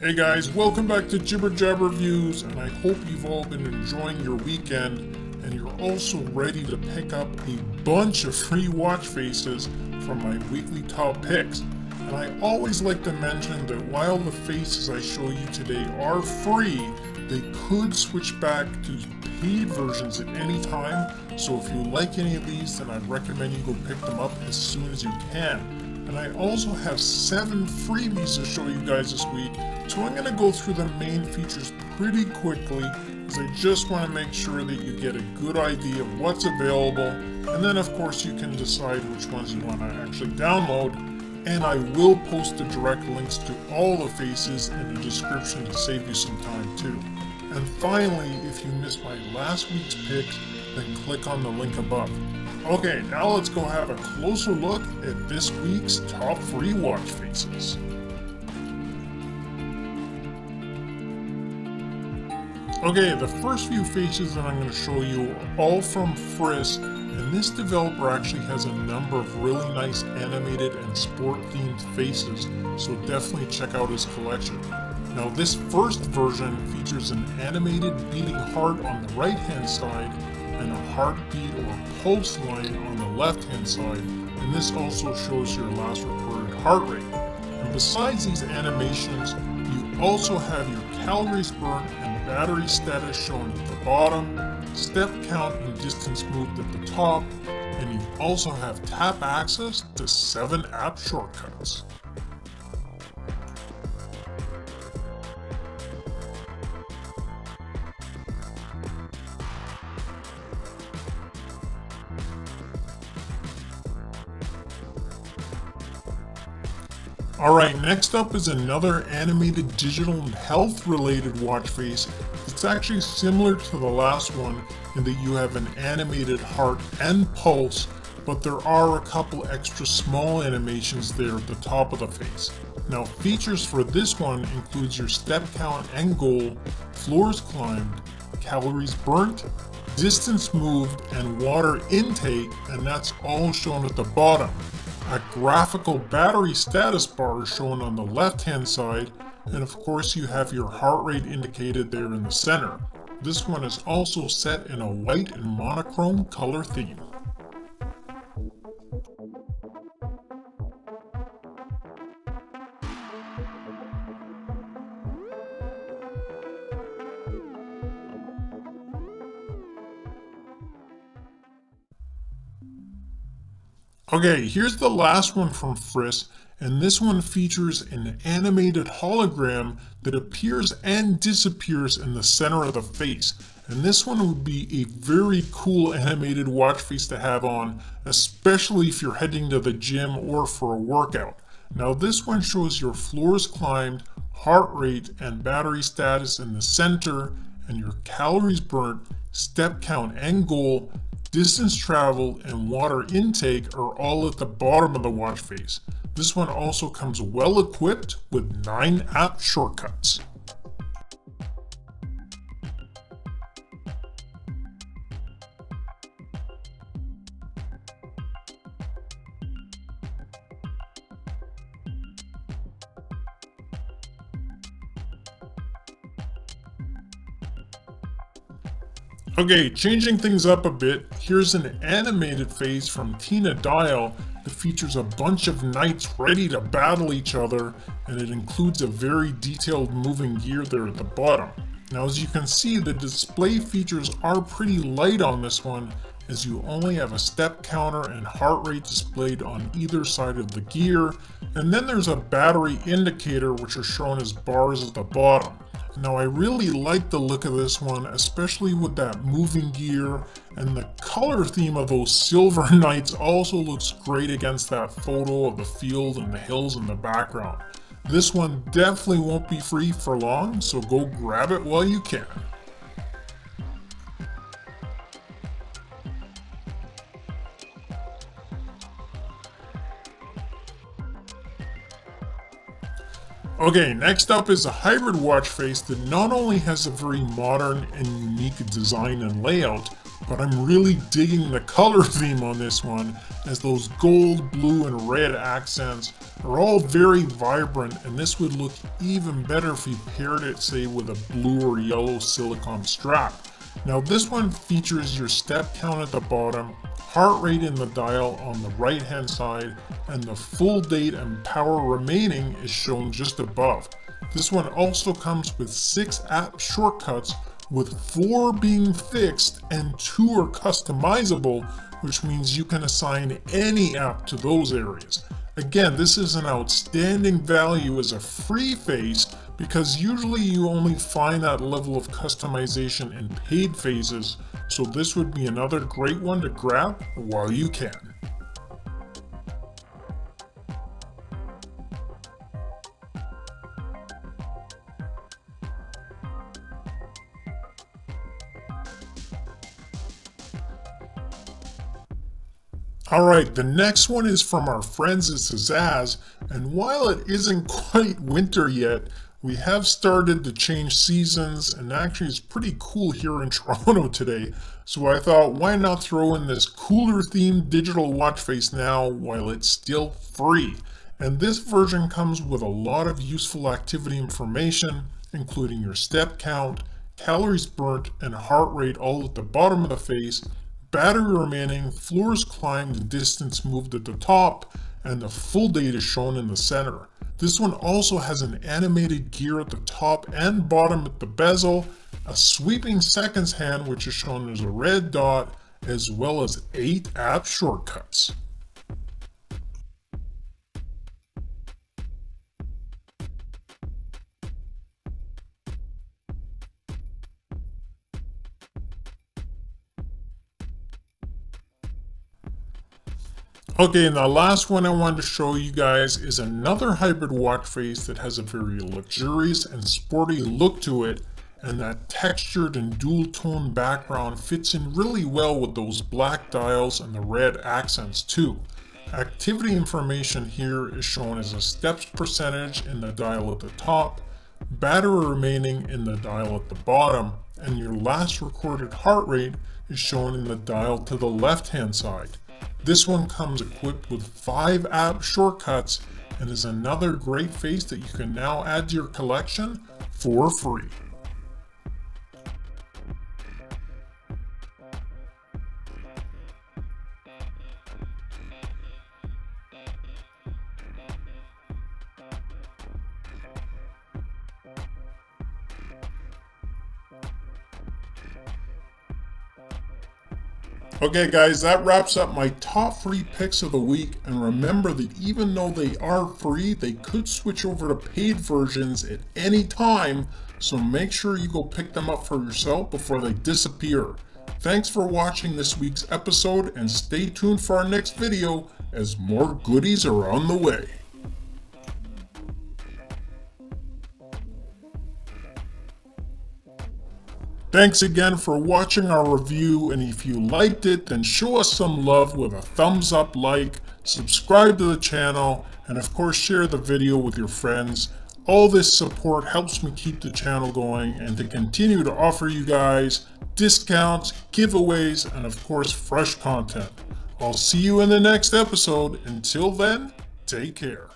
Hey guys, welcome back to Jibber Jabber Reviews, and I hope you've all been enjoying your weekend and you're also ready to pick up a bunch of free watch faces from my weekly top picks. And I always like to mention that while the faces I show you today are free, they could switch back to paid versions at any time, so if you like any of these, then I'd recommend you go pick them up as soon as you can. And I also have 7 freebies to show you guys this week, so I'm going to go through the main features pretty quickly, as I just want to make sure that you get a good idea of what's available, and then of course you can decide which ones you want to actually download, and I will post the direct links to all the faces in the description to save you some time too. And finally, if you missed my last week's picks, then click on the link above. Okay, now let's go have a closer look at this week's top free watch faces. Okay, the first few faces that I'm going to show you are all from Friss, and this developer actually has a number of really nice animated and sport themed faces, so definitely check out his collection. Now this first version features an animated beating heart on the right hand side and a heartbeat or pulse line on the left hand side, and this also shows your last recorded heart rate. And besides these animations, you also have your calories burnt and battery status shown at the bottom, step count and distance moved at the top, and you also have tap access to 7 app shortcuts. Alright, next up is another animated digital health related watch face. It's actually similar to the last one in that you have an animated heart and pulse, but there are a couple extra small animations there at the top of the face. Now features for this one includes your step count and goal, floors climbed, calories burnt, distance moved, and water intake, and that's all shown at the bottom. A graphical battery status bar is shown on the left hand side, and of course you have your heart rate indicated there in the center. This one is also set in a white and monochrome color theme. Okay, here's the last one from Friss, and this one features an animated hologram that appears and disappears in the center of the face. And this one would be a very cool animated watch face to have on, especially if you're heading to the gym or for a workout. Now this one shows your floors climbed, heart rate, and battery status in the center, and your calories burnt, step count and goal, distance traveled, and water intake are all at the bottom of the watch face. This one also comes well equipped with 9 app shortcuts. Okay, changing things up a bit, here's an animated face from Tina Dial that features a bunch of knights ready to battle each other, and it includes a very detailed moving gear there at the bottom. Now as you can see, the display features are pretty light on this one, as you only have a step counter and heart rate displayed on either side of the gear, and then there's a battery indicator which are shown as bars at the bottom. Now I really like the look of this one, especially with that moving gear, and the color theme of those silver knights also looks great against that photo of the field and the hills in the background. This one definitely won't be free for long, so go grab it while you can. Okay, next up is a hybrid watch face that not only has a very modern and unique design and layout, but I'm really digging the color theme on this one, as those gold, blue, and red accents are all very vibrant, and this would look even better if you paired it, say, with a blue or yellow silicone strap. Now this one features your step count at the bottom, heart rate in the dial on the right hand side, and the full date and power remaining is shown just above. This one also comes with 6 app shortcuts, with 4 being fixed and 2 are customizable, which means you can assign any app to those areas. Again, this is an outstanding value as a free face, because usually you only find that level of customization in paid phases, so this would be another great one to grab while you can. Alright, the next one is from our friends at XWatch, and while it isn't quite winter yet, we have started to change seasons, and actually it's pretty cool here in Toronto today, so I thought why not throw in this cooler themed digital watch face now while it's still free. And this version comes with a lot of useful activity information, including your step count, calories burnt, and heart rate all at the bottom of the face, battery remaining, floors climbed, and distance moved at the top, and the full date is shown in the center. This one also has an animated gear at the top and bottom at the bezel, a sweeping seconds hand which is shown as a red dot, as well as 8 app shortcuts. Okay, and the last one I wanted to show you guys is another hybrid watch face that has a very luxurious and sporty look to it, and that textured and dual tone background fits in really well with those black dials and the red accents too. Activity information here is shown as a steps percentage in the dial at the top, battery remaining in the dial at the bottom, and your last recorded heart rate is shown in the dial to the left hand side. This one comes equipped with 5 app shortcuts and is another great face that you can now add to your collection for free. Okay guys, that wraps up my top free picks of the week, and remember that even though they are free, they could switch over to paid versions at any time, so make sure you go pick them up for yourself before they disappear. Thanks for watching this week's episode, and stay tuned for our next video as more goodies are on the way. Thanks again for watching our review, and if you liked it, then show us some love with a thumbs up, like, subscribe to the channel, and of course share the video with your friends. All this support helps me keep the channel going and to continue to offer you guys discounts, giveaways, and of course fresh content. I'll see you in the next episode. Until then, take care.